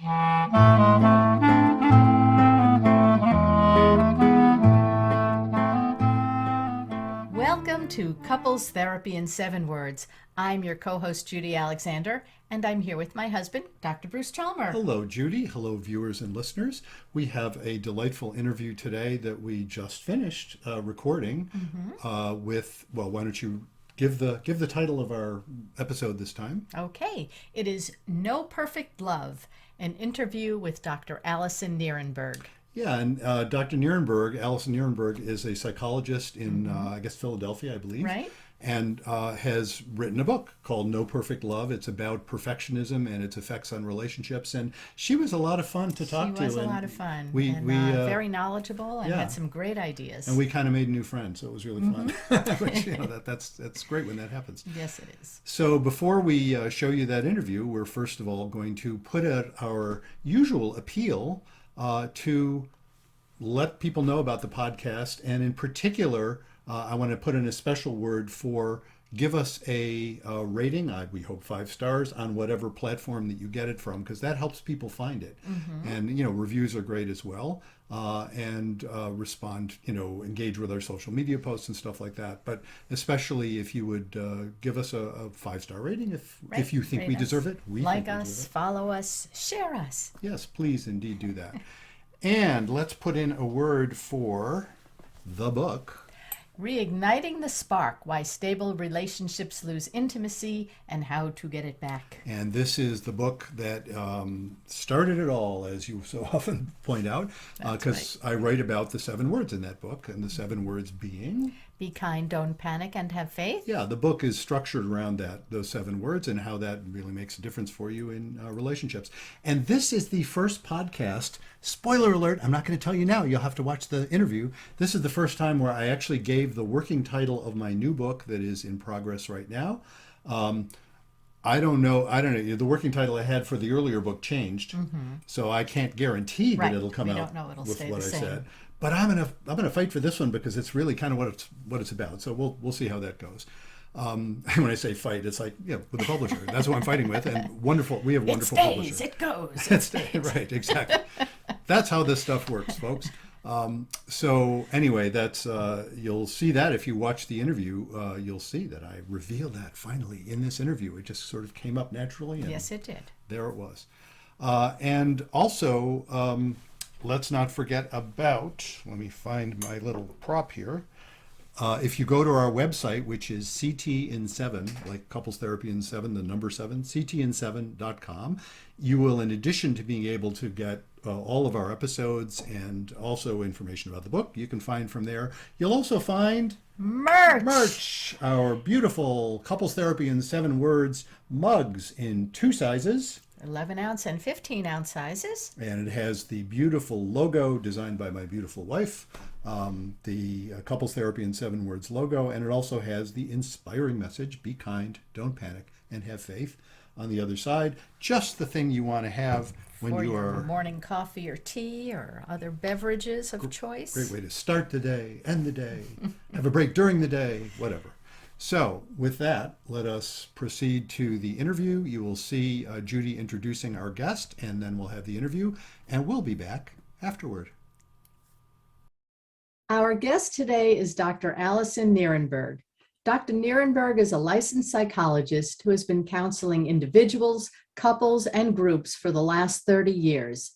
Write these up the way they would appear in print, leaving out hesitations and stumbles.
Welcome to Couples Therapy in 7 Words. I'm your co-host, Judy Alexander, and I'm here with my husband, Dr. Bruce Chalmer. Hello, Judy. Hello, viewers and listeners. We have a delightful interview today that we just finished recording well, why don't you give the title of our episode this time? Okay, it is No Perfect Love, an interview with Dr. Alyson Nerenberg. Yeah, and Dr. Nerenberg, Alyson Nerenberg, is a psychologist in, I guess, Philadelphia, I believe. Right. And has written a book called No Perfect Love. It's about perfectionism and its effects on relationships. And she was a lot of fun to talk to. She was a lot of fun. We very knowledgeable and had some great ideas. And we kind of made new friends, so it was really fun. Which, that's great when that happens. Yes, it is. So before we show you that interview, we're first of all going to put out our usual appeal to let people know about the podcast, and in particular, I want to put in a special word for give us a rating. We hope 5 stars on whatever platform that you get it from, because that helps people find it. And reviews are great as well, and respond, engage with our social media posts and stuff like that. But especially if you would give us a 5-star rating if you think we deserve it. Like us, follow us, share us. Yes, please indeed do that. And let's put in a word for the book. Reigniting the Spark, Why Stable Relationships Lose Intimacy and How to Get It Back. And this is the book that started it all, as you so often point out, because I write about the 7 words in that book, and the 7 words being... Be kind, don't panic, and have faith. Yeah, the book is structured around those 7 words and how that really makes a difference for you in relationships. And this is the first podcast, spoiler alert, I'm not going to tell you now, you'll have to watch the interview. This is the first time where I actually gave the working title of my new book that is in progress right now. I don't know. The working title I had for the earlier book changed, so I can't guarantee that it'll come out with what I said. But I'm gonna fight for this one because it's really kind of what it's about. So we'll see how that goes. And when I say fight, it's like with the publisher. That's what I'm fighting with. And wonderful, we have wonderful publishers. It goes. It stays. Right, exactly. That's how this stuff works, folks. So anyway, that's you'll see that if you watch the interview, you'll see that I revealed that finally in this interview. It just sort of came up naturally. And yes, it did. There it was. And also, let's not forget about, let me find my little prop here. If you go to our website, which is CT in 7, like couples therapy in 7, the number 7, ctin7.com, you will, in addition to being able to get all of our episodes and also information about the book, you can find from there. You'll also find merch, our beautiful couples therapy in 7 words mugs in 2 sizes. 11-ounce and 15-ounce sizes. And it has the beautiful logo designed by my beautiful wife, the Couples Therapy in 7 Words logo, and it also has the inspiring message, be kind, don't panic, and have faith on the other side. Just the thing you want to have when for you your are... morning coffee or tea or other beverages of choice. Great way to start the day, end the day, have a break during the day, whatever. So with that, let us proceed to the interview. You will see Judy introducing our guest, and then we'll have the interview, and we'll be back afterward. Our guest today is Dr. Alyson Nerenberg. Dr. Nerenberg is a licensed psychologist who has been counseling individuals, couples, and groups for the last 30 years.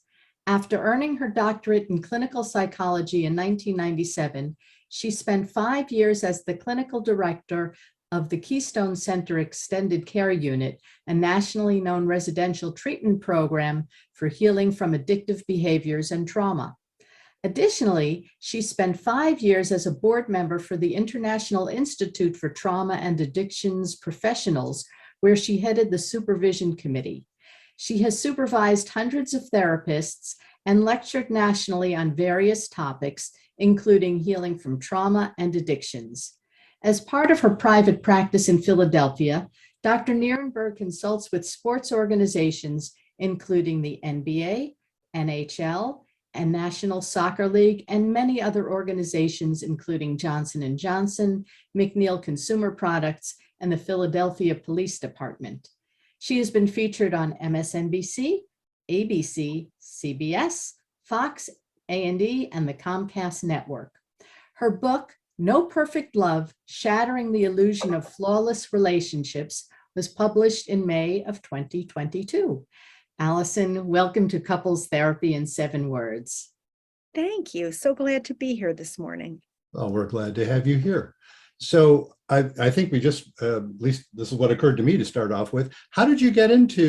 After earning her doctorate in clinical psychology in 1997, she spent 5 years as the clinical director of the Keystone Center Extended Care Unit, a nationally known residential treatment program for healing from addictive behaviors and trauma. Additionally, she spent 5 years as a board member for the International Institute for Trauma and Addictions Professionals, where she headed the supervision committee. She has supervised hundreds of therapists and lectured nationally on various topics, including healing from trauma and addictions. As part of her private practice in Philadelphia, Dr. Nerenberg consults with sports organizations, including the NBA, NHL, and National Soccer League, and many other organizations, including Johnson & Johnson, McNeil Consumer Products, and the Philadelphia Police Department. She has been featured on MSNBC, ABC, CBS, Fox, A&E, and the Comcast network. Her book, No Perfect Love, Shattering the Illusion of Flawless Relationships, was published in May of 2022. Alyson, welcome to Couples Therapy in 7 Words. Thank you. So glad to be here this morning. Well, we're glad to have you here. So I think we just, at least this is what occurred to me to start off with. How did you get interested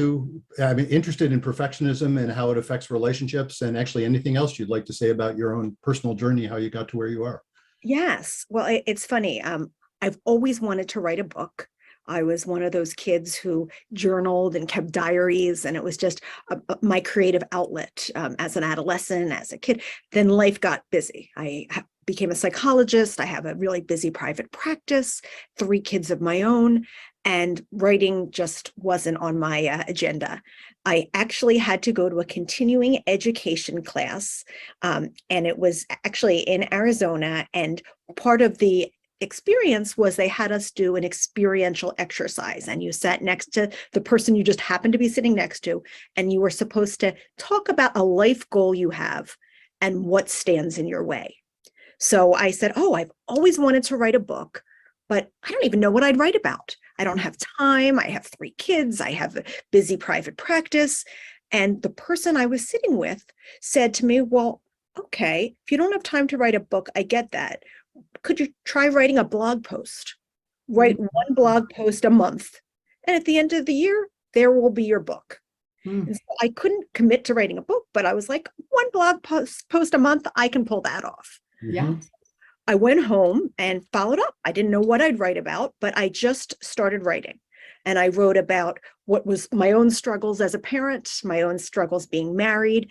in perfectionism and how it affects relationships, and actually anything else you'd like to say about your own personal journey, how you got to where you are? Yes. Well, it's funny. I've always wanted to write a book. I was one of those kids who journaled and kept diaries, and it was just my creative outlet as an adolescent, as a kid. Then life got busy. I became a psychologist. I have a really busy private practice, 3 kids of my own, and writing just wasn't on my agenda. I actually had to go to a continuing education class, and it was actually in Arizona, and part of the experience was they had us do an experiential exercise, and you sat next to the person you just happened to be sitting next to, and you were supposed to talk about a life goal you have and what stands in your way. So I said, oh, I've always wanted to write a book, but I don't even know what I'd write about. I don't have time. I have 3 kids. I have a busy private practice. And the person I was sitting with said to me, well, okay, if you don't have time to write a book, I get that. Could you try writing a blog post? Write 1 blog post a month. And at the end of the year, there will be your book. And so I couldn't commit to writing a book, but I was like, 1 blog post a month, I can pull that off. Yeah. I went home and followed up. I didn't know what I'd write about, but I just started writing. And I wrote about what was my own struggles as a parent, my own struggles being married,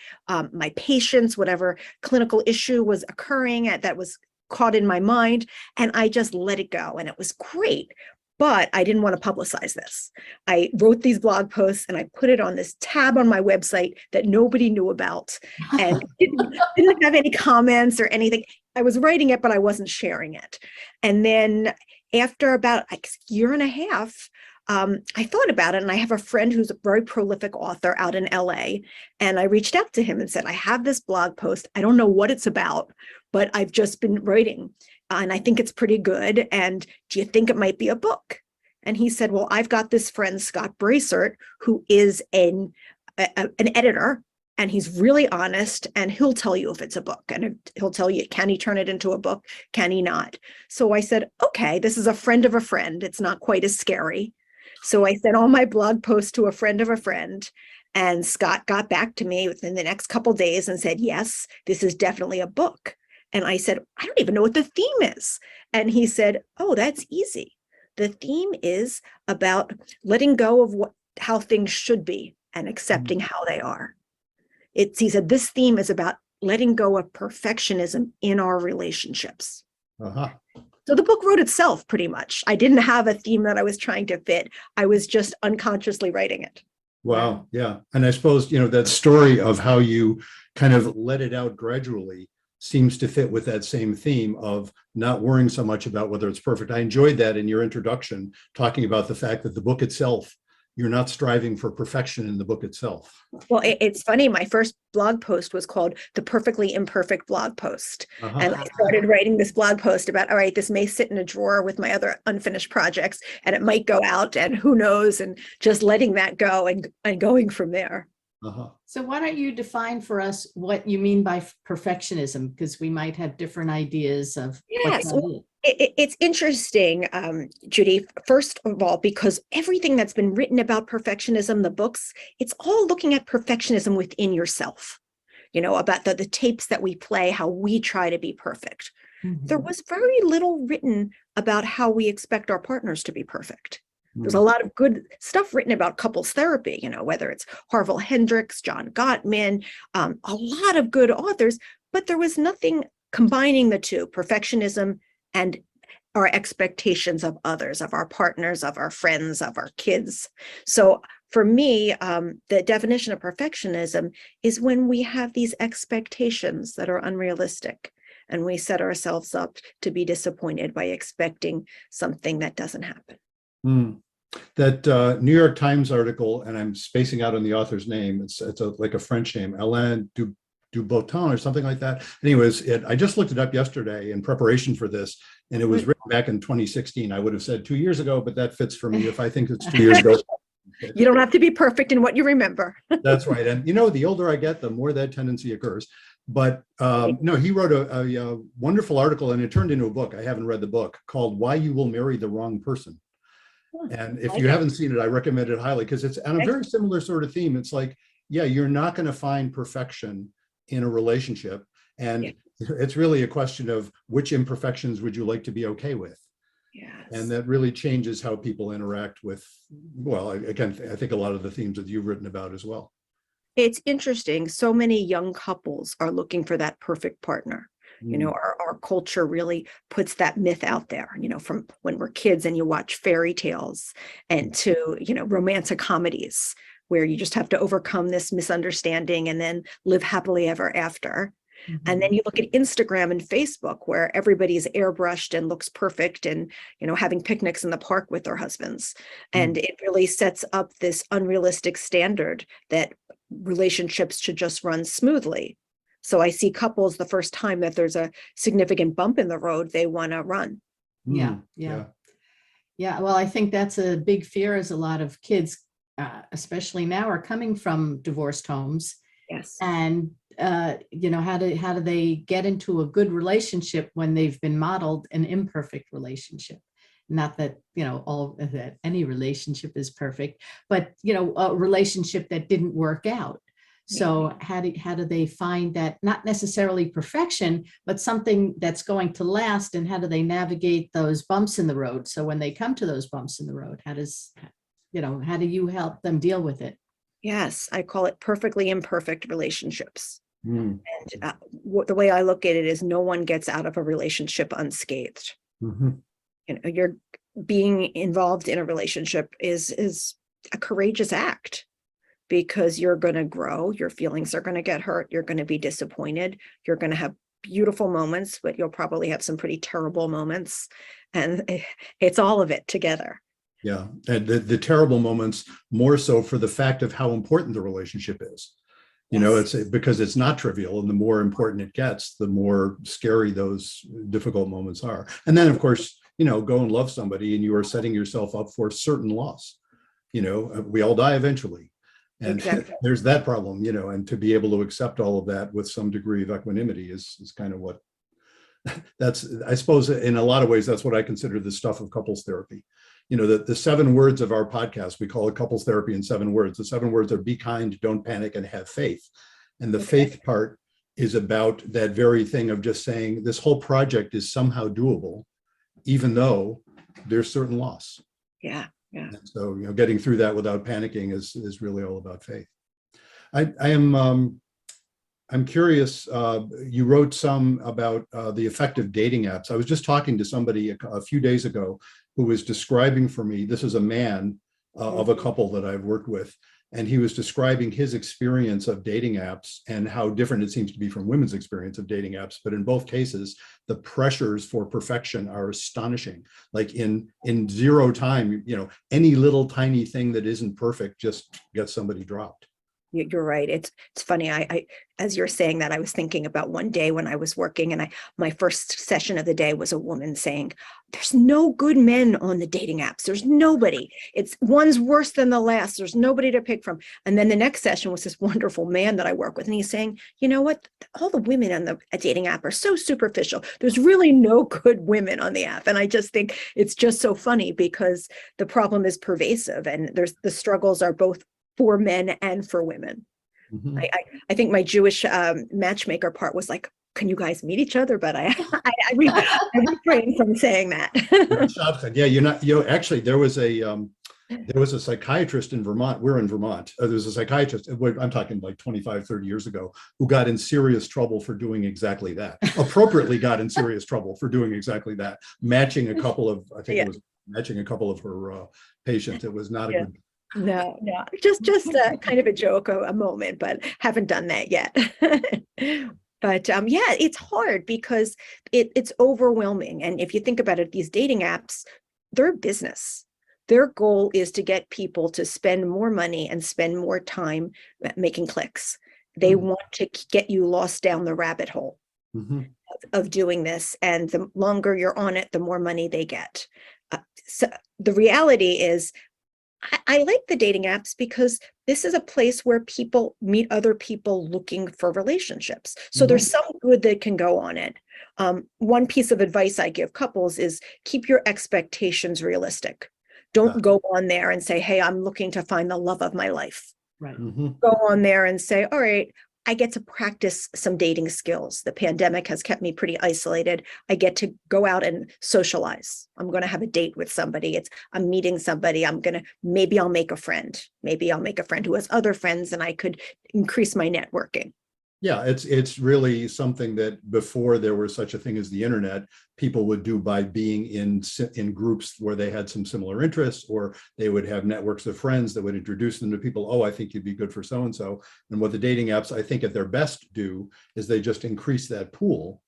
my patients, whatever clinical issue was occurring that was caught in my mind. And I just let it go. And it was great. But I didn't want to publicize this. I wrote these blog posts and I put it on this tab on my website that nobody knew about and didn't have any comments or anything. I was writing it, but I wasn't sharing it. And then after about a year and a half, I thought about it, and I have a friend who's a very prolific author out in LA. And I reached out to him and said, I have this blog post. I don't know what it's about, but I've just been writing. And I think it's pretty good. And do you think it might be a book? And he said, well, I've got this friend, Scott Bracert, who is an editor, and he's really honest, and he'll tell you if it's a book, and he'll tell you, can he turn it into a book? Can he not? So I said, okay, this is a friend of a friend. It's not quite as scary. So I sent all my blog posts to a friend of a friend, and Scott got back to me within the next couple of days and said, yes, this is definitely a book. And I said, I don't even know what the theme is. And he said, oh, that's easy. The theme is about letting go of how things should be and accepting how they are. He said, this theme is about letting go of perfectionism in our relationships. So the book wrote itself pretty much. I didn't have a theme that I was trying to fit. I was just unconsciously writing it. Wow. Yeah. And I suppose, that story of how you kind of let it out gradually seems to fit with that same theme of not worrying so much about whether it's perfect. I enjoyed that in your introduction, talking about the fact that the book itself, you're not striving for perfection in the book itself. Well, it's funny. My first blog post was called The Perfectly Imperfect Blog Post. And I started writing this blog post about, all right, this may sit in a drawer with my other unfinished projects, and it might go out, and who knows, and just letting that go and going from there. So why don't you define for us what you mean by perfectionism? Because we might have different ideas of what that is. It's interesting, Judy, first of all, because everything that's been written about perfectionism, the books, it's all looking at perfectionism within yourself, about the tapes that we play, how we try to be perfect. There was very little written about how we expect our partners to be perfect. There's a lot of good stuff written about couples therapy, whether it's Harville Hendricks, John Gottman, a lot of good authors, but there was nothing combining the two, perfectionism and our expectations of others, of our partners, of our friends, of our kids. So for me, the definition of perfectionism is when we have these expectations that are unrealistic, and we set ourselves up to be disappointed by expecting something that doesn't happen. That New York Times article, and I'm spacing out on the author's name. It's like a French name, Alain Duboton or something like that. Anyways, I just looked it up yesterday in preparation for this, and it was written back in 2016. I would have said 2 years ago, but that fits for me. If I think it's 2 years ago, You don't have to be perfect in what you remember. that's right. And the older I get, the more that tendency occurs. But no, he wrote a wonderful article, and it turned into a book. I haven't read the book, called "Why You Will Marry the Wrong Person." And if you haven't seen it, I recommend it highly, because it's on a very similar sort of theme. It's like, yeah, you're not going to find perfection in a relationship. And it's really a question of which imperfections would you like to be okay with? Yes. And that really changes how people interact with, well, again, I think a lot of the themes that you've written about as well. It's interesting. So many young couples are looking for that perfect partner. You know, our culture really puts that myth out there, from when we're kids and you watch fairy tales and to, romantic comedies where you just have to overcome this misunderstanding and then live happily ever after. And then you look at Instagram and Facebook where everybody's airbrushed and looks perfect and, having picnics in the park with their husbands. And it really sets up this unrealistic standard that relationships should just run smoothly. So I see couples, the first time that there's a significant bump in the road, they want to run. Yeah. Well, I think that's a big fear, as a lot of kids, especially now, are coming from divorced homes. Yes. And, how do they get into a good relationship when they've been modeled an imperfect relationship? Not that, that any relationship is perfect, but, a relationship that didn't work out. So how do they find that, not necessarily perfection, but something that's going to last? And how do they navigate those bumps in the road? So when they come to those bumps in the road, how do you help them deal with it? Yes, I call it perfectly imperfect relationships. Mm. And the way I look at it is no one gets out of a relationship unscathed. Mm-hmm. You're being involved in a relationship is a courageous act, because you're going to grow, your feelings are going to get hurt, you're going to be disappointed, you're going to have beautiful moments, but you'll probably have some pretty terrible moments. And it's all of it together. Yeah, and the terrible moments more so for the fact of how important the relationship is. It's because it's not trivial, and the more important it gets, the more scary those difficult moments are. And then, of course, go and love somebody, and you are setting yourself up for certain loss. We all die eventually. And there's that problem, and to be able to accept all of that with some degree of equanimity is kind of what I suppose in a lot of ways, that's what I consider the stuff of couples therapy. The 7 words of our podcast, we call it couples therapy in 7 words. The 7 words are: be kind, don't panic, and have faith. And the faith part is about that very thing of just saying this whole project is somehow doable, even though there's certain loss. Yeah. Yeah. And so, getting through that without panicking is really all about faith. I'm curious, you wrote some about the effect of dating apps. I was just talking to somebody a few days ago who was describing for me, this is a man of a couple that I've worked with, and he was describing his experience of dating apps and how different it seems to be from women's experience of dating apps. But in both cases, the pressures for perfection are astonishing. Like in zero time, any little tiny thing that isn't perfect just gets somebody dropped. You're right. It's funny. I as you're saying that, I was thinking about one day when I was working, and my first session of the day was a woman saying, "There's no good men on the dating apps. There's nobody. It's one's worse than the last. There's nobody to pick from." And then the next session was this wonderful man that I work with, and he's saying, "You know what? All the women on the dating app are so superficial. There's really no good women on the app." And I just think it's just so funny, because the problem is pervasive, and the struggles are both for men and for women. Mm-hmm. I think my Jewish matchmaker part was like, "Can you guys meet each other?" But I refrained from saying that. Yeah, you're not. Actually, there was a psychiatrist in Vermont. We're in Vermont. There was a psychiatrist. I'm talking like 25, 30 years ago, who got in serious trouble for doing exactly that. Appropriately got in serious trouble for doing exactly that. Matching a couple of, I think it was matching a couple of her patients. It was not a good. No, just kind of a joke, a moment, but haven't done that yet. But it's hard because it's overwhelming. And if you think about it, these dating apps, they're a business. their goal is to get people to spend more money and spend more time making clicks. They want to get you lost down the rabbit hole of doing this. And the longer you're on it, the more money they get. So the reality is, I like the dating apps because this is a place where people meet other people looking for relationships. So there's some good that can go on it. One piece of advice I give couples is keep your expectations realistic. Don't go on there and say, hey, I'm looking to find the love of my life. Right. Go on there and say, all right, I get to practice some dating skills. The pandemic has kept me pretty isolated. I get to go out and socialize. I'm going to have a date with somebody. I'm meeting somebody. Maybe I'll make a friend. Maybe I'll make a friend who has other friends and I could increase my networking. Yeah, it's really something that before there was such a thing as the internet, people would do by being in groups where they had some similar interests, or they would have networks of friends that would introduce them to people. Oh, I think you'd be good for so-and-so. And what the dating apps, I think at their best do is they just increase that pool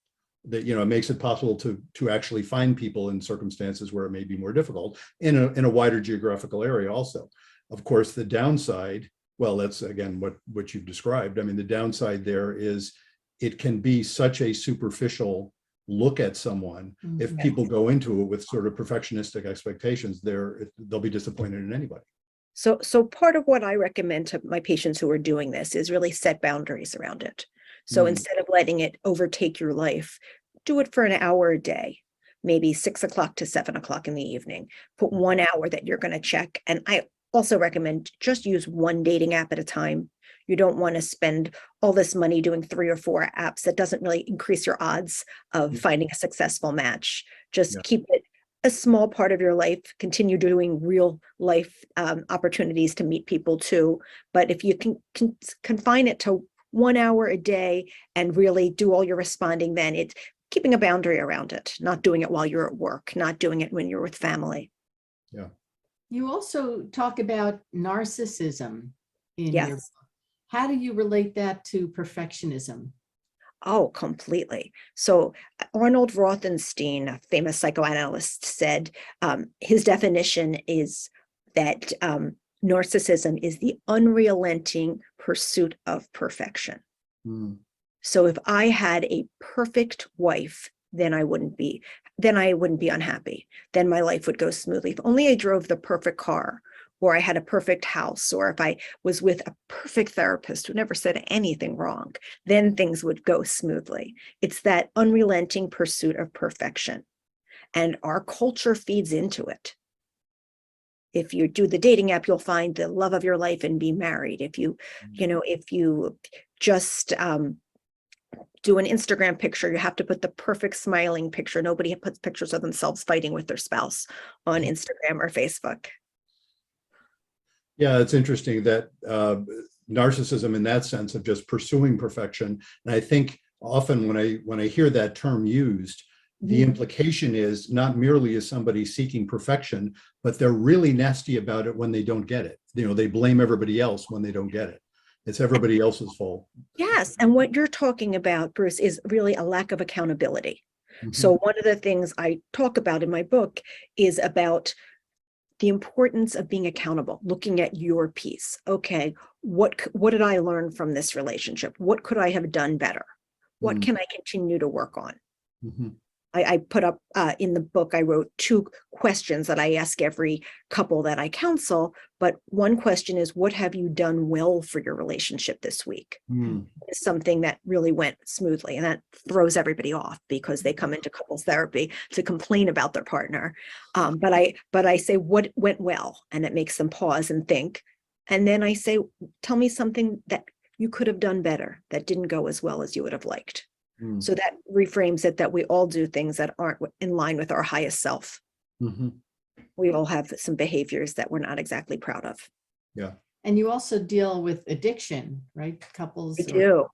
that, it makes it possible to actually find people in circumstances where it may be more difficult in a wider geographical area also. Of course, the downside, well, that's again what you've described. I mean, the downside there is it can be such a superficial look at someone. If people go into it with sort of perfectionistic expectations, they'll be disappointed in anybody. So part of what I recommend to my patients who are doing this is really set boundaries around it. So instead of letting it overtake your life, do it for an hour a day, maybe 6 o'clock to 7 o'clock in the evening. Put 1 hour that you're going to check. And I also recommend just use one dating app at a time. You don't want to spend all this money doing 3 or 4 apps. That doesn't really increase your odds of finding a successful match. Just keep it a small part of your life. Continue doing real life opportunities to meet people too. But if you can confine it to 1 hour a day and really do all your responding, then it's keeping a boundary around it, not doing it while you're at work, not doing it when you're with family. Yeah. You also talk about narcissism in Yes. your book. How do you relate that to perfectionism? Oh, completely. So Arnold Rothenstein, a famous psychoanalyst, said his definition is that narcissism is the unrelenting pursuit of perfection. So if I had a perfect wife, then I wouldn't be unhappy. Then my life would go smoothly. If only I drove the perfect car, or I had a perfect house, or if I was with a perfect therapist who never said anything wrong, then things would go smoothly. It's that unrelenting pursuit of perfection. And our culture feeds into it. If you do the dating app, you'll find the love of your life and be married. If you just do an Instagram picture, you have to put the perfect smiling picture. Nobody puts pictures of themselves fighting with their spouse on Instagram or Facebook. Yeah, it's interesting that narcissism in that sense of just pursuing perfection. And I think often when I hear that term used, the implication is not merely is somebody seeking perfection, but they're really nasty about it when they don't get it. They blame everybody else when they don't get it. It's everybody else's fault. Yes. And what you're talking about, Bruce, is really a lack of accountability. So one of the things I talk about in my book is about the importance of being accountable, looking at your piece. Okay, what did I learn from this relationship? What could I have done better? What can I continue to work on? I put up in the book, I wrote 2 questions that I ask every couple that I counsel. But one question is, what have you done well for your relationship this week? It's something that really went smoothly. And that throws everybody off because they come into couples therapy to complain about their partner. But I say, what went well? And it makes them pause and think. And then I say, tell me something that you could have done better that didn't go as well as you would have liked. So that reframes it that we all do things that aren't in line with our highest self. We all have some behaviors that we're not exactly proud of. Yeah. And you also deal with addiction, right? Couples. I do.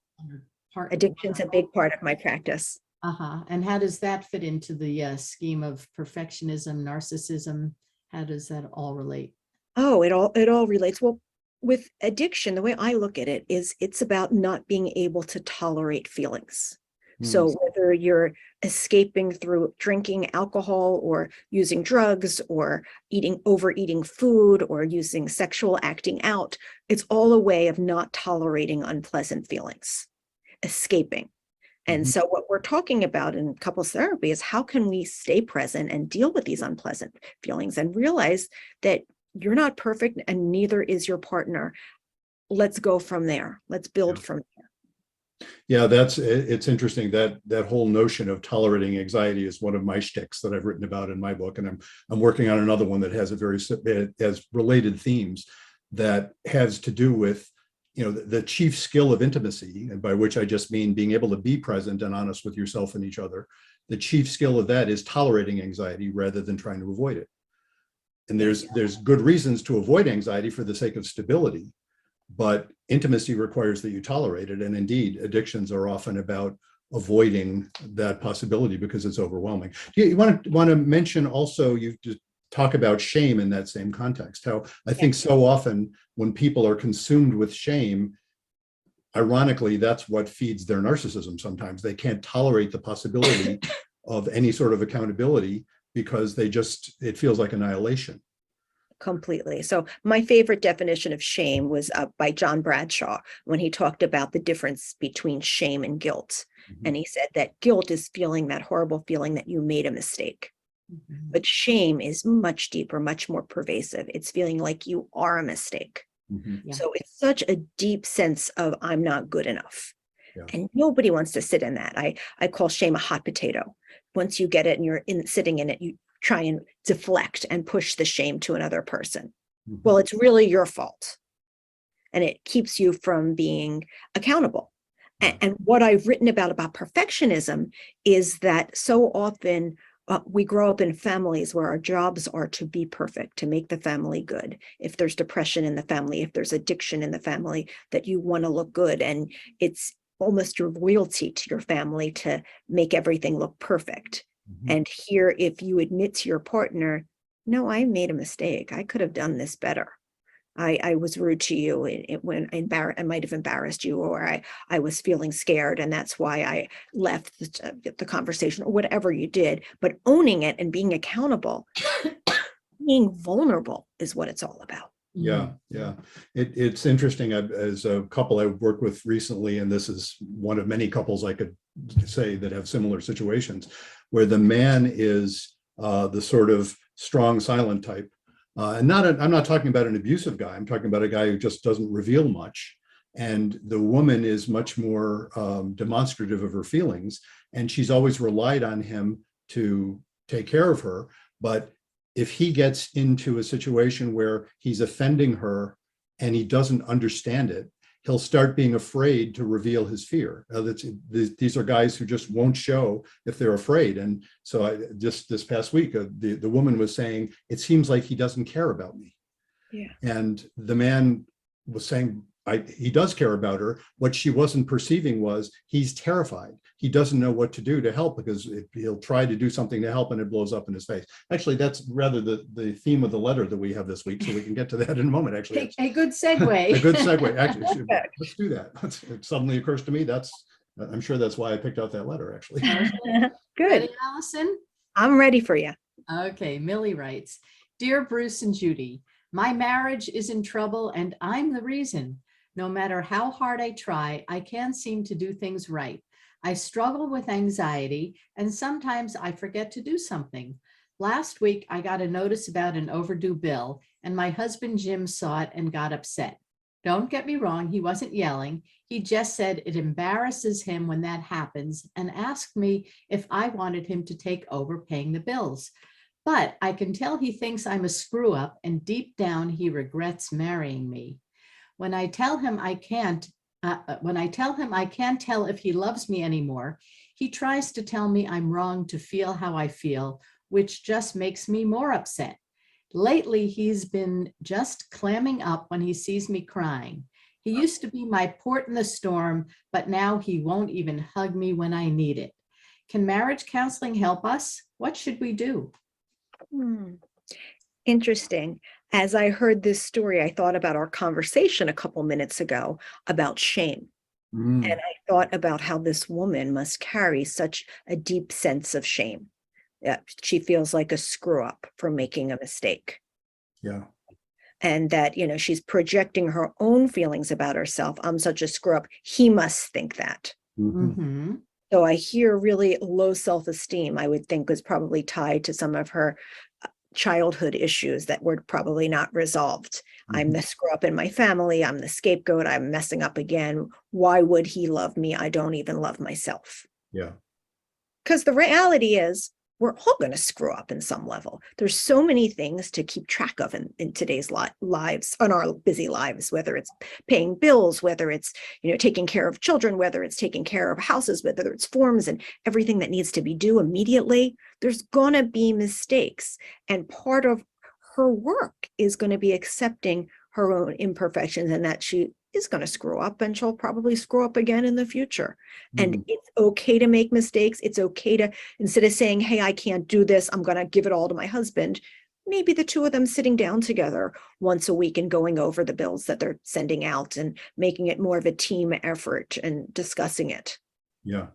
Part Addiction's a big part of my practice. And how does that fit into the scheme of perfectionism, narcissism? How does that all relate? Oh, it all relates. Well, with addiction, the way I look at it is it's about not being able to tolerate feelings. So whether you're escaping through drinking alcohol or using drugs or overeating food or using sexual acting out, it's all a way of not tolerating unpleasant feelings, escaping. And so what we're talking about in couples therapy is how can we stay present and deal with these unpleasant feelings and realize that you're not perfect and neither is your partner. Let's go from there. Let's build from there. Yeah, it's interesting that whole notion of tolerating anxiety is one of my shticks that I've written about in my book, and I'm working on another one that has has related themes that has to do with, you know, the chief skill of intimacy, and by which I just mean being able to be present and honest with yourself and each other. The chief skill of that is tolerating anxiety rather than trying to avoid it. And there's good reasons to avoid anxiety for the sake of stability. But intimacy requires that you tolerate it. And indeed, addictions are often about avoiding that possibility because it's overwhelming. You want to mention also, you just talk about shame in that same context, how I think so often when people are consumed with shame, ironically, that's what feeds their narcissism sometimes. They can't tolerate the possibility of any sort of accountability because it feels like annihilation. Completely. So my favorite definition of shame was by John Bradshaw when he talked about the difference between shame and guilt. And he said that guilt is feeling that horrible feeling that you made a mistake. But shame is much deeper, much more pervasive. It's feeling like you are a mistake. So it's such a deep sense of I'm not good enough. And nobody wants to sit in that. I call shame a hot potato. Once you get it and you're sitting in it, you try and deflect and push the shame to another person. Well, it's really your fault. And it keeps you from being accountable. And what I've written about perfectionism is that so often we grow up in families where our jobs are to be perfect, to make the family good. If there's depression in the family, if there's addiction in the family, that you want to look good. And it's almost your loyalty to your family to make everything look perfect. And here, if you admit to your partner, no, I made a mistake. I could have done this better. I was rude to you when I might have embarrassed you, or I was feeling scared, and that's why I left the conversation, or whatever you did. But owning it and being accountable, being vulnerable is what it's all about. Yeah. It's interesting. As a couple I've worked with recently, and this is one of many couples I could say that have similar situations, where the man is the sort of strong, silent type. I'm not talking about an abusive guy. I'm talking about a guy who just doesn't reveal much. And the woman is much more demonstrative of her feelings. And she's always relied on him to take care of her. But if he gets into a situation where he's offending her and he doesn't understand it, he'll start being afraid to reveal his fear. These are guys who just won't show if they're afraid. And so just this past week, the woman was saying, it seems like he doesn't care about me. And the man was saying, he does care about her. What she wasn't perceiving was he's terrified. He doesn't know what to do to help because he'll try to do something to help and it blows up in his face. Actually, that's rather the theme of the letter that we have this week. So we can get to that in a moment, actually. A good segue. A good segue. Actually, let's do that. It suddenly occurs to me I'm sure that's why I picked out that letter, actually. Good. Ready, Alyson? I'm ready for you. Okay, Millie writes, Dear Bruce and Judy, my marriage is in trouble and I'm the reason. No matter how hard I try, I can't seem to do things right. I struggle with anxiety and sometimes I forget to do something. Last week, I got a notice about an overdue bill and my husband Jim saw it and got upset. Don't get me wrong, he wasn't yelling. He just said it embarrasses him when that happens and asked me if I wanted him to take over paying the bills. But I can tell he thinks I'm a screw up and deep down he regrets marrying me. When I tell him I can't tell if he loves me anymore, he tries to tell me I'm wrong to feel how I feel, which just makes me more upset. Lately, he's been just clamming up when he sees me crying. He used to be my port in the storm, but now he won't even hug me when I need it. Can marriage counseling help us? What should we do? Interesting. As I heard this story, I thought about our conversation a couple minutes ago about shame. And I thought about how this woman must carry such a deep sense of shame. Yeah, she feels like a screw up for making a mistake. Yeah. And that, she's projecting her own feelings about herself. I'm such a screw up. He must think that. Mhm. Mm-hmm. So I hear really low self-esteem, I would think was probably tied to some of her childhood issues that were probably not resolved. I'm the screw up in my family. I'm the scapegoat. I'm messing up again. Why would he love me? I don't even love myself. Yeah. Because the reality is, we're all going to screw up in some level. There's so many things to keep track of in today's lives, on our busy lives, whether it's paying bills, whether it's, taking care of children, whether it's taking care of houses, whether it's forms and everything that needs to be due immediately. There's going to be mistakes. And part of her work is going to be accepting her own imperfections and that she is going to screw up and she'll probably screw up again in the future. And it's okay to make mistakes. It's okay to, instead of saying, hey, I can't do this, I'm going to give it all to my husband. Maybe the two of them sitting down together once a week and going over the bills that they're sending out and making it more of a team effort and discussing it. Yeah.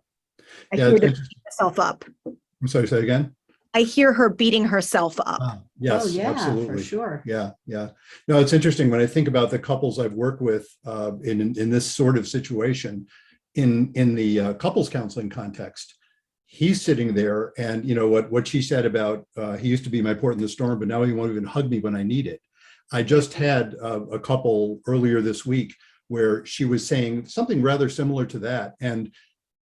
I Yeah, hear it's her interesting. beating herself up. I'm sorry, say again. I hear her beating herself up. Yes, Oh, yeah, absolutely. for sure. Yeah, yeah. No, it's interesting when I think about the couples I've worked with in this sort of situation, in the couples counseling context. He's sitting there, and what she said about he used to be my port in the storm, but now he won't even hug me when I need it. I just had a couple earlier this week where she was saying something rather similar to that, and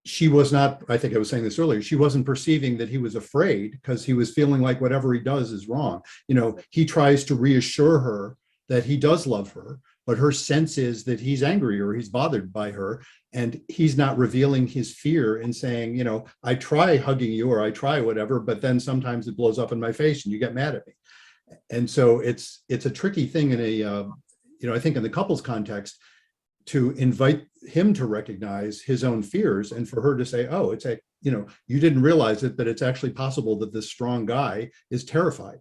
she was not, I think I was saying this earlier, she wasn't perceiving that he was afraid because he was feeling like whatever he does is wrong. He tries to reassure her that he does love her, but her sense is that he's angry or he's bothered by her. And he's not revealing his fear and saying, I try hugging you or I try whatever, but then sometimes it blows up in my face and you get mad at me. And so it's a tricky thing I think in the couples context, to invite him to recognize his own fears and for her to say, oh, you didn't realize it, but it's actually possible that this strong guy is terrified.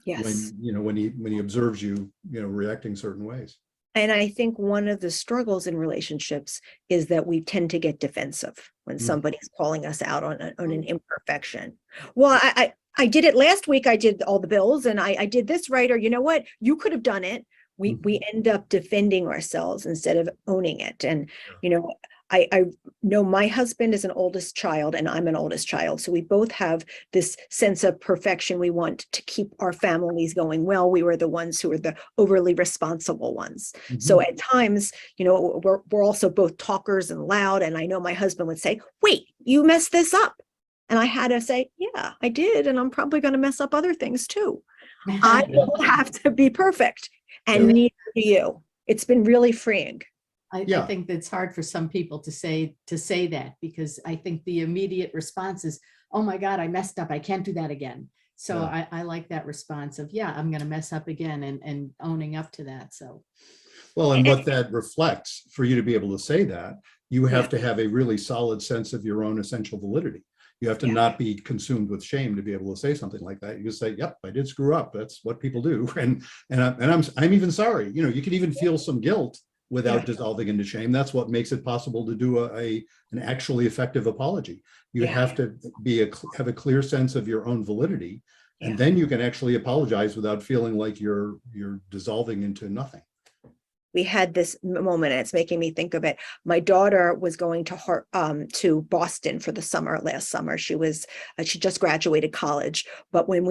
Yes. When he observes you, reacting certain ways. And I think one of the struggles in relationships is that we tend to get defensive when somebody's calling us out on an imperfection. Well, I did it last week. I did all the bills and I did this right. Or you know what? You could have done it. We end up defending ourselves instead of owning it. And, I know my husband is an oldest child and I'm an oldest child. So we both have this sense of perfection. We want to keep our families going well. We were the ones who were the overly responsible ones. So at times, we're also both talkers and loud. And I know my husband would say, wait, you messed this up. And I had to say, yeah, I did. And I'm probably going to mess up other things too. I don't have to be perfect. And neither do you. It's been really freeing. I think that's hard for some people to say that, because I think the immediate response is, oh my God, I messed up. I can't do that again. So I like that response of, I'm going to mess up again and owning up to that. So. Well, and what that reflects, for you to be able to say that, you have to have a really solid sense of your own essential validity. You have to not be consumed with shame to be able to say something like that. You just say, yep, I did screw up. That's what people do. And I'm even sorry. You can even feel some guilt without dissolving into shame. That's what makes it possible to do an actually effective apology. You have to have a clear sense of your own validity, and then you can actually apologize without feeling like you're dissolving into nothing. We had this moment, and it's making me think of it. My daughter was going to Boston for the summer last summer. She just graduated college, but when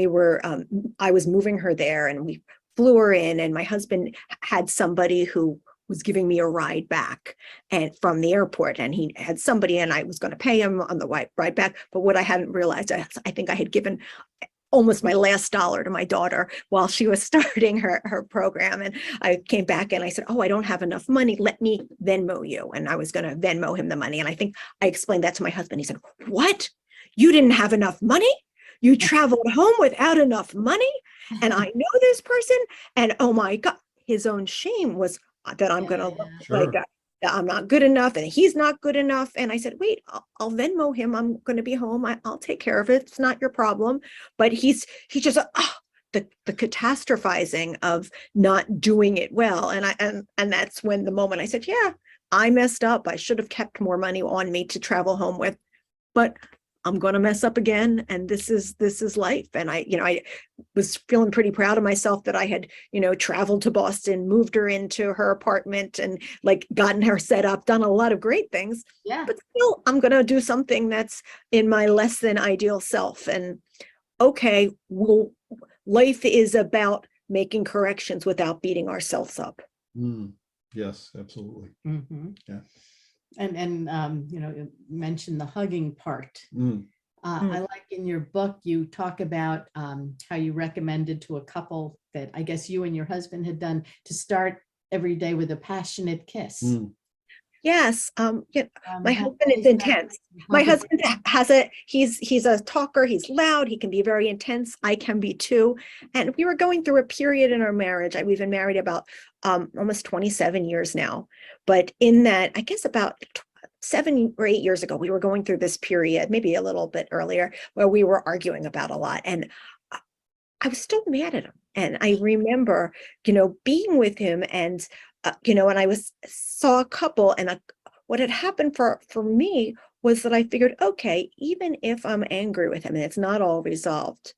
I was moving her there, and we flew her in, and my husband had somebody who was giving me a ride back and from the airport, and he had somebody, and I was going to pay him on the ride back. But what I hadn't realized, I think I had given almost my last dollar to my daughter while she was starting her program. And I came back and I said, oh, I don't have enough money. Let me Venmo you. And I was going to Venmo him the money. And I think I explained that to my husband. He said, what? You didn't have enough money? You traveled home without enough money? And I know this person. And oh my God, his own shame was that I'm going to look like that I'm not good enough and he's not good enough. And I said, wait, I'll Venmo him. I'm going to be home. I'll take care of it. It's not your problem. But he just, the catastrophizing of not doing it well. And that's when the moment I said, I messed up. I should have kept more money on me to travel home with, but I'm going to mess up again. And this is life. And I was feeling pretty proud of myself that I had, traveled to Boston, moved her into her apartment and like gotten her set up, done a lot of great things. Yeah. But still, I'm going to do something that's in my less than ideal self. And okay, well, life is about making corrections without beating ourselves up. Yes, absolutely. Yeah. And you mentioned the hugging part. I like in your book, you talk about how you recommended to a couple that I guess you and your husband had done to start every day with a passionate kiss. Yes. My husband is that- intense. My husband he's a talker. He's loud. He can be very intense. I can be too. And we were going through a period in our marriage. We've been married about almost 27 years now. But in that, I guess about 7 or 8 years ago, we were going through this period, maybe a little bit earlier, where we were arguing about a lot. And I was still mad at him. And I remember, being with him and and I saw a couple, and what had happened for me was that I figured, okay, even if I'm angry with him and it's not all resolved,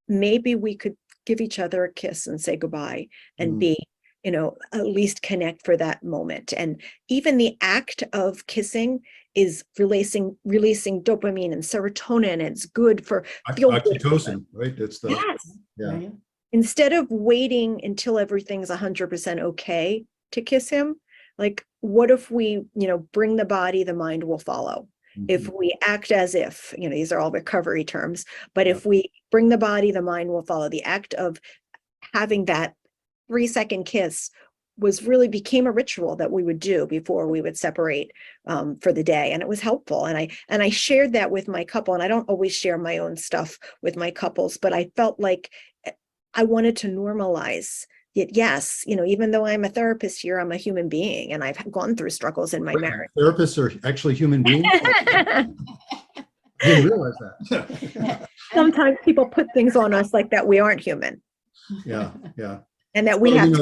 maybe we could give each other a kiss and say goodbye and be, at least connect for that moment. And even the act of kissing is releasing dopamine and serotonin. And it's good for oxytocin, right? It's the yes. Yeah. Instead of waiting until everything's 100% okay to kiss him, like what if we, bring the body, the mind will follow. If we act as if, these are all recovery terms, but if we bring the body, the mind will follow. The act of having that 3-second kiss became a ritual that we would do before we would separate for the day. And it was helpful. And I shared that with my couple, and I don't always share my own stuff with my couples, but I felt like I wanted to normalize it. Yes, even though I'm a therapist here, I'm a human being, and I've gone through struggles in my marriage. Therapists are actually human beings. I didn't realize that. Sometimes people put things on us like that we aren't human. Yeah. And that we have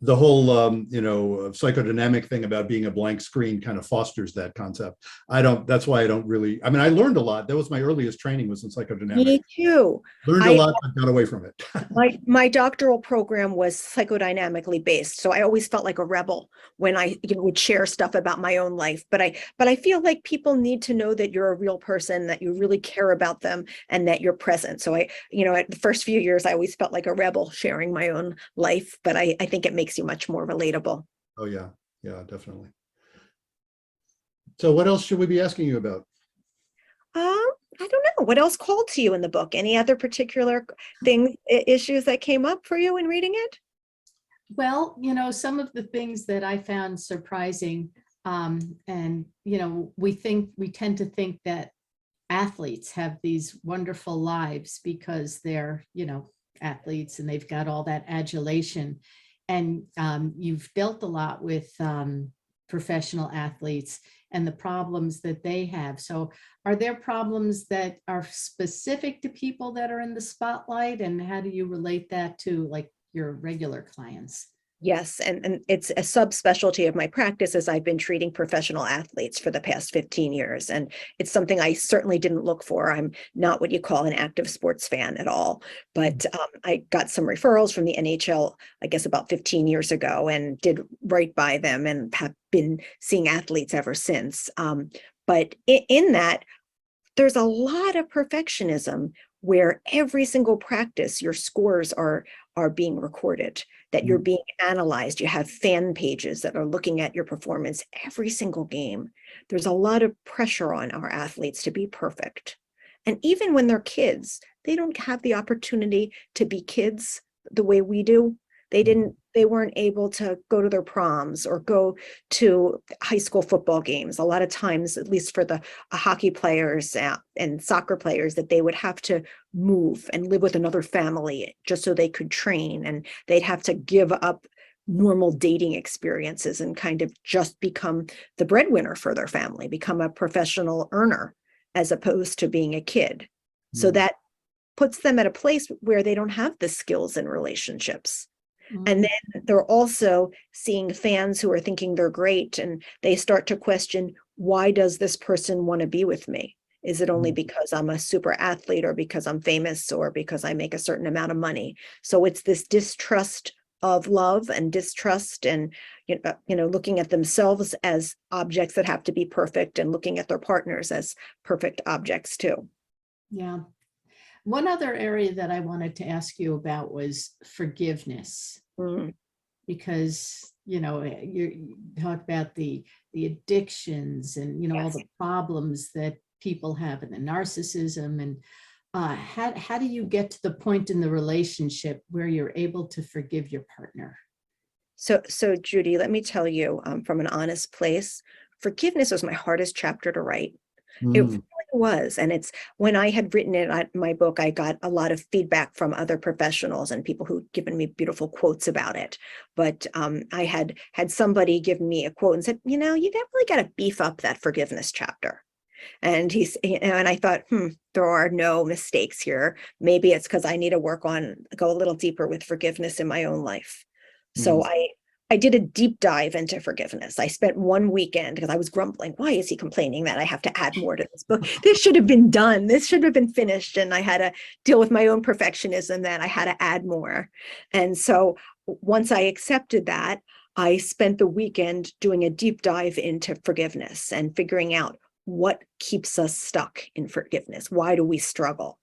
the whole psychodynamic thing about being a blank screen kind of fosters that concept. That's why I don't really, I learned a lot. That was my earliest training, was in psychodynamics. Me too. Learned a lot, but got away from it. My doctoral program was psychodynamically based. So I always felt like a rebel when I would share stuff about my own life. But I feel like people need to know that you're a real person, that you really care about them, and that you're present. So at the first few years, I always felt like a rebel sharing my own life, but I think it makes you much more relatable. Oh yeah, definitely. So what else should we be asking you about? I don't know. What else called to you in the book? Any other particular issues that came up for you in reading it? Well, some of the things that I found surprising, and we tend to think that athletes have these wonderful lives because they're, athletes and they've got all that adulation. And you've dealt a lot with professional athletes and the problems that they have. So are there problems that are specific to people that are in the spotlight? And how do you relate that to like your regular clients? Yes, and it's a subspecialty of my practice, as I've been treating professional athletes for the past 15 years. And it's something I certainly didn't look for. I'm not what you call an active sports fan at all. But I got some referrals from the NHL, I guess about 15 years ago, and did right by them and have been seeing athletes ever since. But in that, there's a lot of perfectionism where every single practice, your scores are being recorded, that you're being analyzed. You have fan pages that are looking at your performance every single game. There's a lot of pressure on our athletes to be perfect. And even when they're kids, they don't have the opportunity to be kids the way we do. They weren't able to go to their proms or go to high school football games. A lot of times, at least for the hockey players and soccer players, that they would have to move and live with another family just so they could train, and they'd have to give up normal dating experiences and kind of just become the breadwinner for their family, become a professional earner as opposed to being a kid. So that puts them at a place where they don't have the skills in relationships. And then they're also seeing fans who are thinking they're great, and they start to question, why does this person want to be with me? Is it only because I'm a super athlete, or because I'm famous, or because I make a certain amount of money? So it's this distrust of love and distrust, and looking at themselves as objects that have to be perfect, and looking at their partners as perfect objects too. Yeah. One other area that I wanted to ask you about was forgiveness, Mm, because, you talk about the addictions and, all yes. the problems that people have, and the narcissism, and how do you get to the point in the relationship where you're able to forgive your partner? So Judy, let me tell you, from an honest place, forgiveness was my hardest chapter to write. It really was. And it's when I had written my book, I got a lot of feedback from other professionals and people who'd given me beautiful quotes about it. But I had somebody give me a quote and said, you really got to beef up that forgiveness chapter. And and I thought, there are no mistakes here. Maybe it's because I need to go a little deeper with forgiveness in my own life. So I did a deep dive into forgiveness. I spent one weekend, because I was grumbling. Why is he complaining that I have to add more to this book? This should have been done. This should have been finished. And I had to deal with my own perfectionism that I had to add more. And so once I accepted that, I spent the weekend doing a deep dive into forgiveness and figuring out what keeps us stuck in forgiveness. Why do we struggle?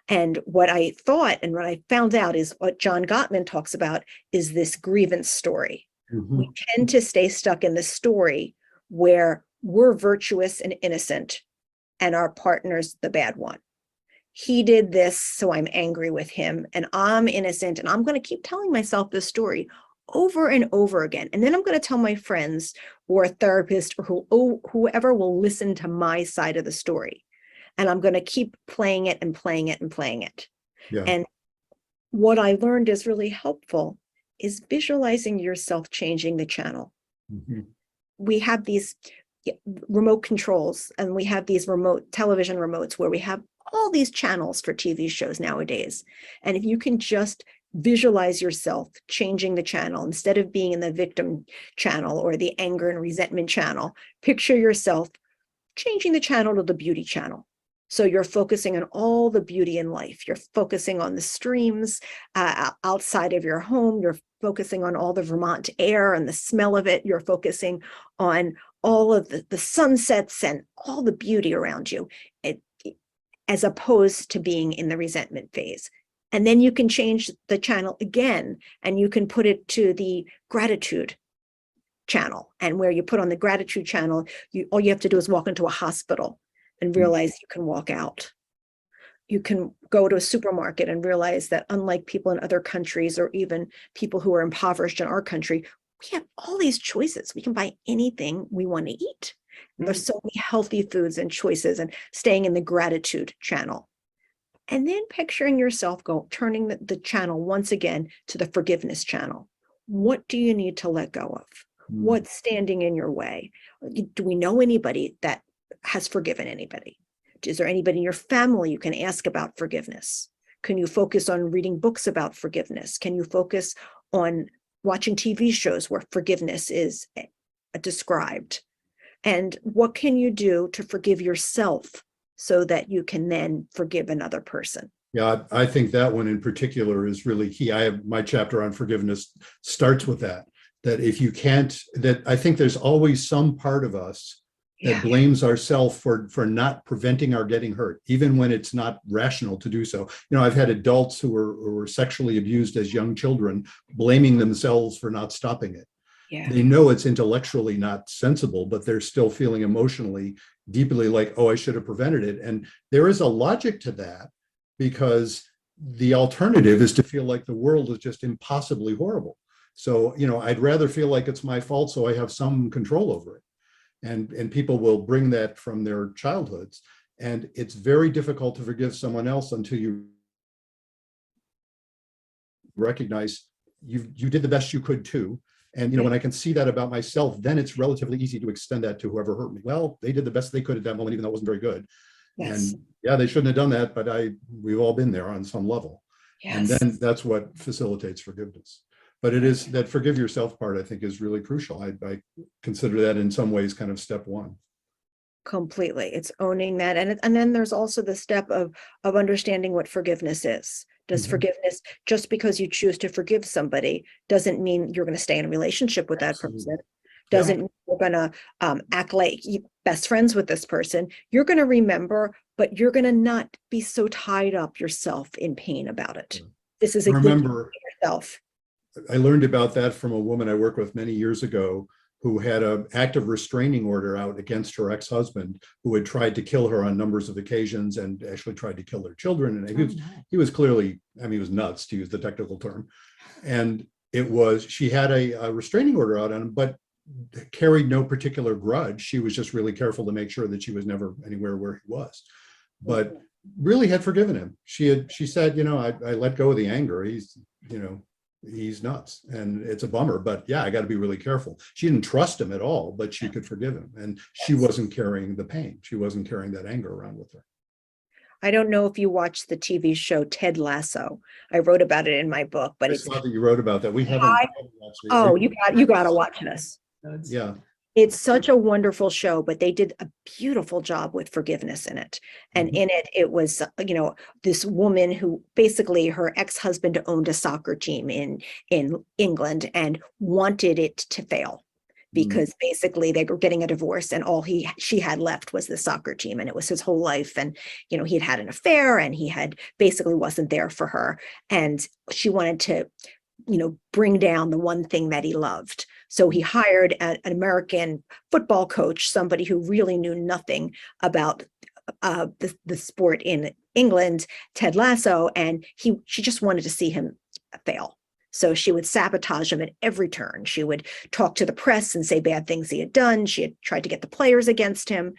And what I thought and what I found out is what John Gottman talks about is this grievance story. We tend to stay stuck in the story where we're virtuous and innocent and our partner's the bad one. He did this, so I'm angry with him, and I'm innocent, and I'm going to keep telling myself this story over and over again. And then I'm going to tell my friends or a therapist or whoever will listen to my side of the story. And I'm going to keep playing it and playing it and playing it. Yeah. And what I learned is really helpful is visualizing yourself changing the channel. We have these remote controls, and we have these remote television remotes where we have all these channels for TV shows nowadays. And if you can just visualize yourself changing the channel, instead of being in the victim channel or the anger and resentment channel, picture yourself changing the channel to the beauty channel. So you're focusing on all the beauty in life. You're focusing on the streams outside of your home. You're focusing on all the Vermont air and the smell of it. You're focusing on all of the sunsets and all the beauty around you, as opposed to being in the resentment phase. And then you can change the channel again, and you can put it to the gratitude channel. And where you put on the gratitude channel, all you have to do is walk into a hospital and realize you can walk out. You can go to a supermarket and realize that, unlike people in other countries, or even people who are impoverished in our country, we have all these choices. We can buy anything we want to eat. And there's so many healthy foods and choices, and staying in the gratitude channel. And then picturing yourself turning the channel once again to the forgiveness channel. What do you need to let go of? What's standing in your way? Do we know anybody that has forgiven anybody? Is there anybody in your family you can ask about forgiveness? Can you focus on reading books about forgiveness? Can you focus on watching TV shows where forgiveness is described? And what can you do to forgive yourself so that you can then forgive another person? Yeah, I think that one in particular is really key. I have my chapter on forgiveness starts with that if you can't, that I think there's always some part of us that blames ourselves for not preventing our getting hurt, even when it's not rational to do so. I've had adults who were sexually abused as young children, blaming themselves for not stopping it. They know it's intellectually not sensible, but they're still feeling emotionally deeply like, oh, I should have prevented it. And there is a logic to that, because the alternative is to feel like the world is just impossibly horrible. So, I'd rather feel like it's my fault so I have some control over it. And people will bring that from their childhoods. And it's very difficult to forgive someone else until you recognize you did the best you could too. And when I can see that about myself, then it's relatively easy to extend that to whoever hurt me. Well, they did the best they could at that moment, even though it wasn't very good. Yes. And yeah, they shouldn't have done that, but we've all been there on some level. Yes. And then that's what facilitates forgiveness. But it is that forgive yourself part, I think, is really crucial. I consider that in some ways kind of step one. Completely. It's owning that. And then there's also the step of understanding what forgiveness is. Does Mhm. forgiveness, just because you choose to forgive somebody, doesn't mean you're going to stay in a relationship with that Absolutely. person. Yeah. Doesn't mean you're going to act like best friends with this person. You're going to remember, but you're going to not be so tied up yourself in pain about it. Yeah. This is I a gift to remember yourself. I learned about that from a woman I worked with many years ago who had an active restraining order out against her ex-husband, who had tried to kill her on numbers of occasions and actually tried to kill their children. And he was clearly, I mean, he was nuts, to use the technical term. And she had a restraining order out on him, but carried no particular grudge. She was just really careful to make sure that she was never anywhere where he was, but really had forgiven him. She said, I let go of the anger. He's nuts and it's a bummer, but yeah, I got to be really careful. She didn't trust him at all, but she could forgive him. And she wasn't carrying the pain. She wasn't carrying that anger around with her. I don't know if you watched the TV show Ted Lasso. I wrote about it in my book, but I it's saw that you wrote about that. We haven't watched it. oh, you got to watch this. Yeah. It's such a wonderful show, but they did a beautiful job with forgiveness in it. And in it, it was, this woman who basically her ex-husband owned a soccer team in England and wanted it to fail because basically they were getting a divorce and all she had left was the soccer team, and it was his whole life. And, he had an affair and he had basically wasn't there for her. And she wanted to, bring down the one thing that he loved. So he hired an American football coach, somebody who really knew nothing about the sport in England, Ted Lasso, and she just wanted to see him fail. So she would sabotage him at every turn. She would talk to the press and say bad things he had done. She had tried to get the players against him.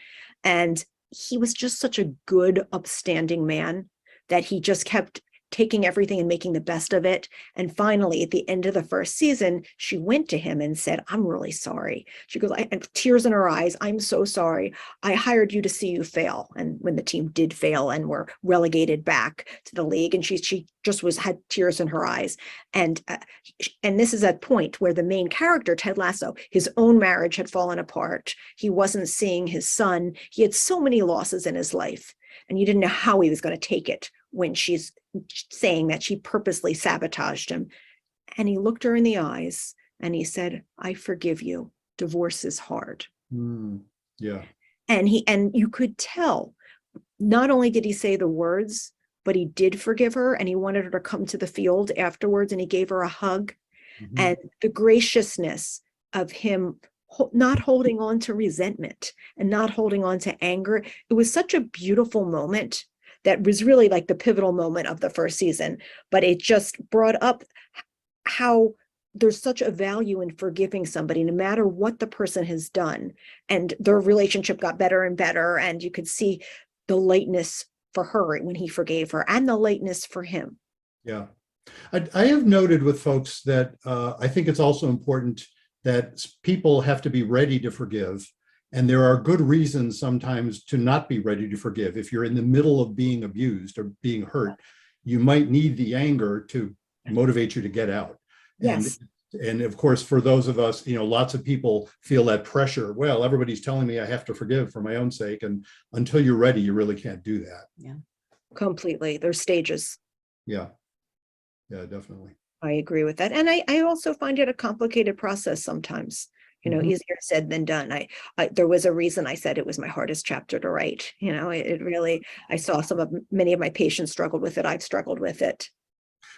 And he was just such a good, upstanding man that he just kept taking everything and making the best of it. And finally, at the end of the first season, she went to him and said, "I'm really sorry." She goes, and tears in her eyes, "I'm so sorry. I hired you to see you fail." And when the team did fail and were relegated back to the league, and she just had tears in her eyes. And this is that point where the main character, Ted Lasso, his own marriage had fallen apart. He wasn't seeing his son. He had so many losses in his life, and you didn't know how he was going to take it when she's saying that she purposely sabotaged him. And he looked her in the eyes and he said, "I forgive you. Divorce is hard." Yeah. And you could tell, not only did he say the words, but he did forgive her, and he wanted her to come to the field afterwards, and he gave her a hug. And the graciousness of him not holding on to resentment and not holding on to anger. It was such a beautiful moment that was really like the pivotal moment of the first season, but it just brought up how there's such a value in forgiving somebody, no matter what the person has done. And their relationship got better and better. And you could see the lightness for her when he forgave her, and the lightness for him. Yeah. I have noted with folks that I think it's also important that people have to be ready to forgive. And there are good reasons sometimes to not be ready to forgive. If you're in the middle of being abused or being hurt, you might need the anger to motivate you to get out. Yes. And of course, for those of us, lots of people feel that pressure. Well, everybody's telling me I have to forgive for my own sake. And until you're ready, you really can't do that. Yeah. Completely. There's stages. Yeah. Yeah, definitely. I agree with that. And I also find it a complicated process sometimes, easier said than done. There was a reason I said it was my hardest chapter to write. It really, I saw many of my patients struggled with it. I've struggled with it.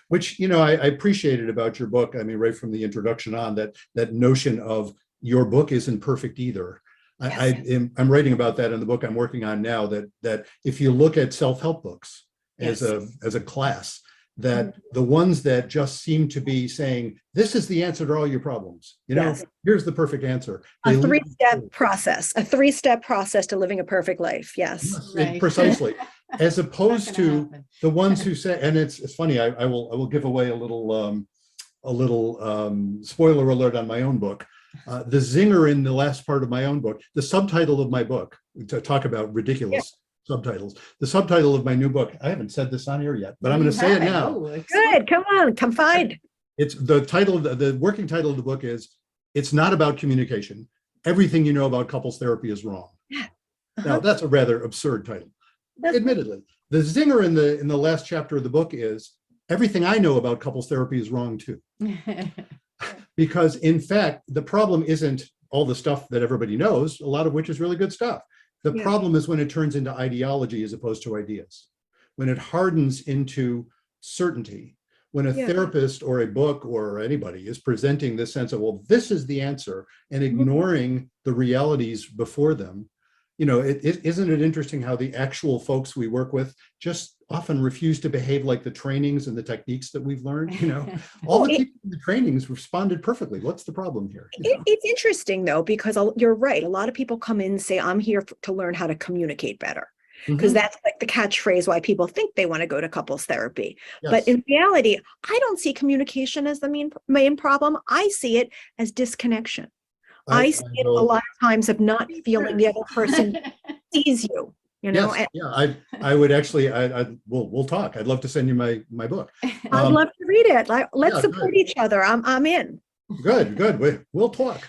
Which, I appreciated about your book. I mean, right from the introduction on, that notion of your book isn't perfect either. Yes. I'm writing about that in the book I'm working on now, that if you look at self-help books as a class, that the ones that just seem to be saying, this is the answer to all your problems, here's the perfect answer. A three-step process to living a perfect life. Yes. Right. Precisely. As opposed to happen. the ones who say, and it's funny, I will give away a little spoiler alert on my own book. The zinger in the last part of my own book, the subtitle of my book, to talk about ridiculous subtitles. The subtitle of my new book, I haven't said this on here yet, but I'm going to say it now. Good. Come on, confide. It's the title, the working title of the book is, It's Not About Communication. Everything you know about couples therapy is wrong. Yeah. Now, that's a rather absurd title, admittedly. The zinger in the last chapter of the book is, everything I know about couples therapy is wrong too. Because in fact, the problem isn't all the stuff that everybody knows, a lot of which is really good stuff. The Yeah. problem is when it turns into ideology as opposed to ideas, when it hardens into certainty, when a Yeah. therapist or a book or anybody is presenting this sense of, well, this is the answer, and ignoring the realities before them. You know, isn't it interesting how the actual folks we work with just often refuse to behave like the trainings and the techniques that we've learned? You know, all Well, the people in the trainings responded perfectly. What's the problem here? You know? It's interesting though, because you're right. A lot of people come in and say, I'm here to learn how to communicate better. Because Mhm. that's like the catchphrase why people think they want to go to couples therapy. But Yes. in reality, I don't see communication as the main problem. I see it as disconnection. I see it a will. lot of times of not feeling the other person sees you, you know. Yes, And yeah, I would actually, we'll talk. I'd love to send you my book. I'd love to read it. Let's yeah, support good. each other. I'm in. Good. We'll talk.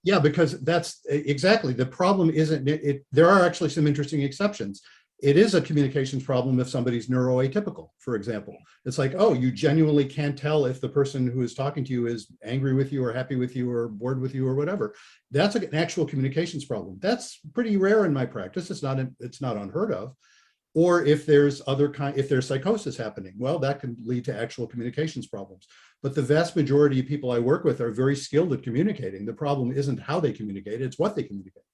Yeah, because that's exactly the problem. Isn't it? There are actually some interesting exceptions. It is a communications problem if somebody's neuroatypical, for example. It's like, oh, you genuinely can't tell if the person who is talking to you is angry with you or happy with you or bored with you or whatever. That's an actual communications problem. That's pretty rare in my practice. It's not unheard of. Or if there's if there's psychosis happening, well, that can lead to actual communications problems. But the vast majority of people I work with are very skilled at communicating. The problem isn't how they communicate, it's what they communicate.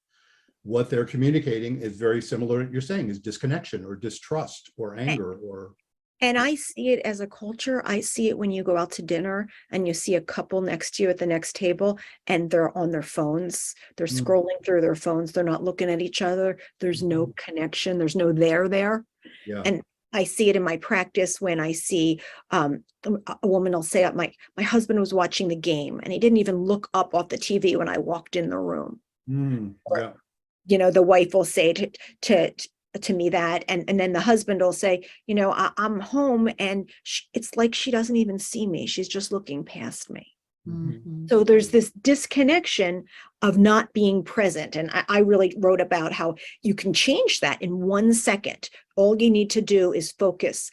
What they're communicating is very similar to what you're saying, is disconnection or distrust or anger or. And I see it as a culture. I see it when you go out to dinner and you see a couple next to you at the next table and they're on their phones. They're Mm. scrolling through their phones. They're not looking at each other. There's no connection. There's no there. Yeah. And I see it in my practice when I see a woman will say, my husband was watching the game and he didn't even look up off the TV when I walked in the room. Yeah. You know, the wife will say to me that, and then the husband will say, you know, I'm home and it's like she doesn't even see me. She's just looking past me. Mhm. So there's this disconnection of not being present. And I really wrote about how you can change that in 1 second. All you need to do is focus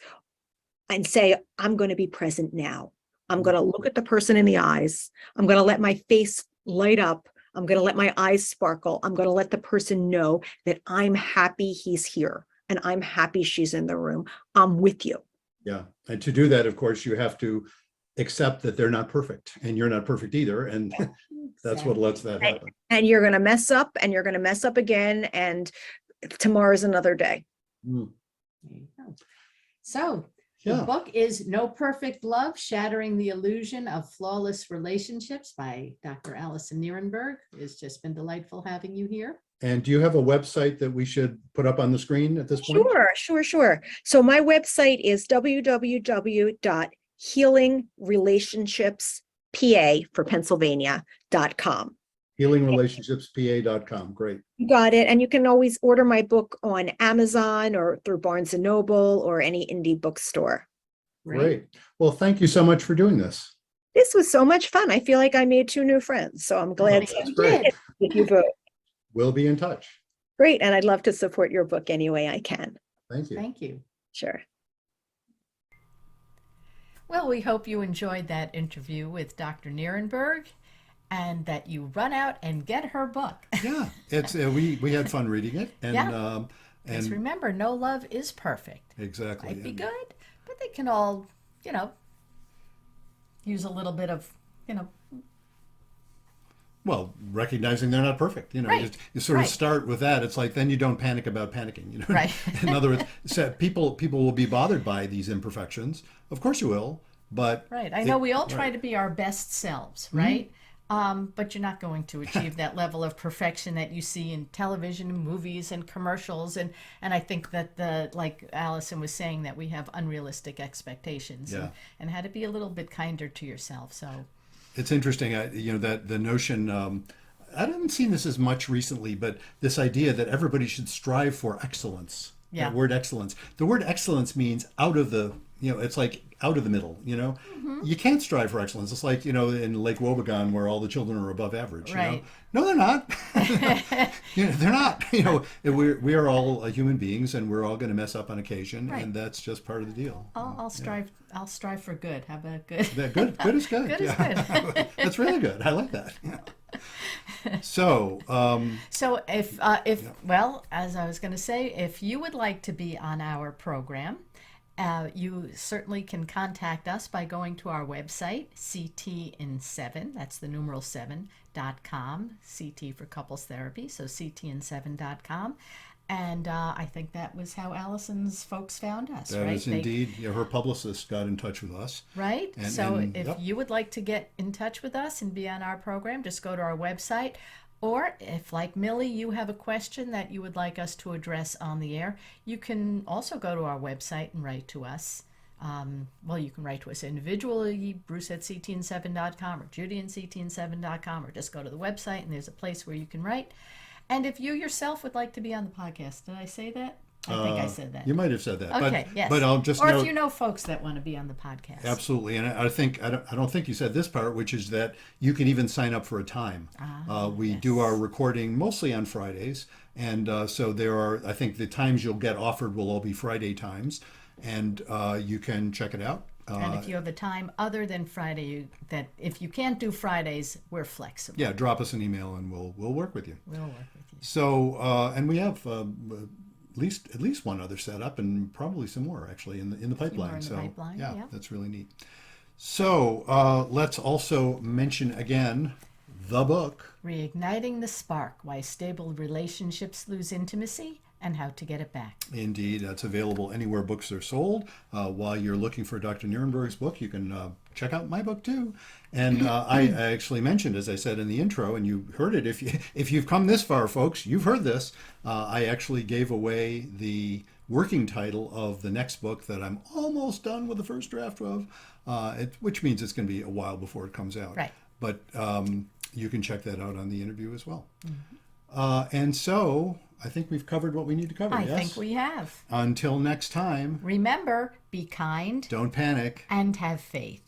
and say, I'm going to be present now. I'm going to look at the person in the eyes. I'm going to let my face light up. I'm going to let my eyes sparkle. I'm going to let the person know that I'm happy he's here and I'm happy she's in the room. I'm with you. Yeah. And to do that, of course, you have to accept that they're not perfect and you're not perfect either. And that's what lets that happen. And you're going to mess up and you're going to mess up again. And tomorrow's another day. Mm. There you go. So Yeah. the book is No Perfect Love, Shattering the Illusion of Flawless Relationships by Dr. Alyson Nerenberg. It's just been delightful having you here. And do you have a website that we should put up on the screen at this point? Sure. So my website is www.healingrelationshipspa for Pennsylvania.com. Healingrelationshipspa.com. Great. You got it. And you can always order my book on Amazon or through Barnes and Noble or any indie bookstore. Great. Well, thank you so much for doing this. This was so much fun. I feel like I made 2 new friends. So I'm glad That's You great. did. that you vote. We'll be in touch. Great. And I'd love to support your book any way I can. Thank you. Thank you. Sure. Well, we hope you enjoyed that interview with Dr. Nerenberg and that you run out and get her book. Yeah, it's we had fun reading it, and Yeah. and Just remember, no love is perfect. exactly. Might be and- good, but they can all, use a little bit of, Well, recognizing they're not perfect, Right. you sort of Right. start with that. It's like then you don't panic about panicking. Right. In other words, people will be bothered by these imperfections. Of course you will, but right. I know we all try right. to be our best selves, right? But you're not going to achieve that level of perfection that you see in television and movies and commercials. And I think that like Alyson was saying, that we have unrealistic expectations Yeah. and how to be a little bit kinder to yourself. So It's interesting, that the notion. I haven't seen this as much recently, but this idea that everybody should strive for excellence. Yeah. That word excellence. The word excellence means out of the it's like out of the middle, You can't strive for excellence. It's like, in Lake Wobegon where all the children are above average, Right. No, they're not. They're not. We are all human beings and we're all going to mess up on occasion. Right. And that's just part of the deal. I'll strive. I'll strive for good. How about good? Good is good. Good is good. That's really good. I like that. Yeah. So, So if well, as I was going to say, if you would like to be on our program, you certainly can contact us by going to our website, CTin7, that's the numeral 7.com, CT for couples therapy, so CTin7.com. And I think that was how Alyson's folks found us, that right? is indeed, her publicist got in touch with us. Right? And- so and- if yep. you would like to get in touch with us and be on our program, just go to our website. Or if, like Millie, you have a question that you would like us to address on the air, you can also go to our website and write to us. Well, you can write to us individually, Bruce at CTin7.com or Judy at CTin7.com, or just go to the website and there's a place where you can write. And if you yourself would like to be on the podcast, did I say that? I think I said that. You might have said that. Okay, but, yes. But I'll just or note, if you know folks that want to be on the podcast. absolutely, and I don't think you said this part, which is that you can even sign up for a time. We do our recording mostly on Fridays, and so I think the times you'll get offered will all be Friday times, and you can check it out. And if you have a time other than Friday, that if you can't do Fridays, we're flexible. Yeah, drop us an email and we'll work with you. We'll work with you. So, and we have at least one other setup, and probably some more actually in the pipeline. Pipeline, yeah. That's really neat. So let's also mention again the book. Reigniting the Spark: Why Stable Relationships Lose Intimacy and How to Get It Back. Indeed, that's available anywhere books are sold. While you're looking for Dr. Nerenberg's book, you can check out my book too. And I actually mentioned, as I said in the intro, and you heard it, if you've come this far, folks, you've heard this. I actually gave away the working title of the next book that I'm almost done with the first draft of, which means it's going to be a while before it comes out. Right. But you can check that out on the interview as well. And so I think we've covered what we need to cover. I yes? think we have. Until next time, Remember, be kind don't panic. and have faith.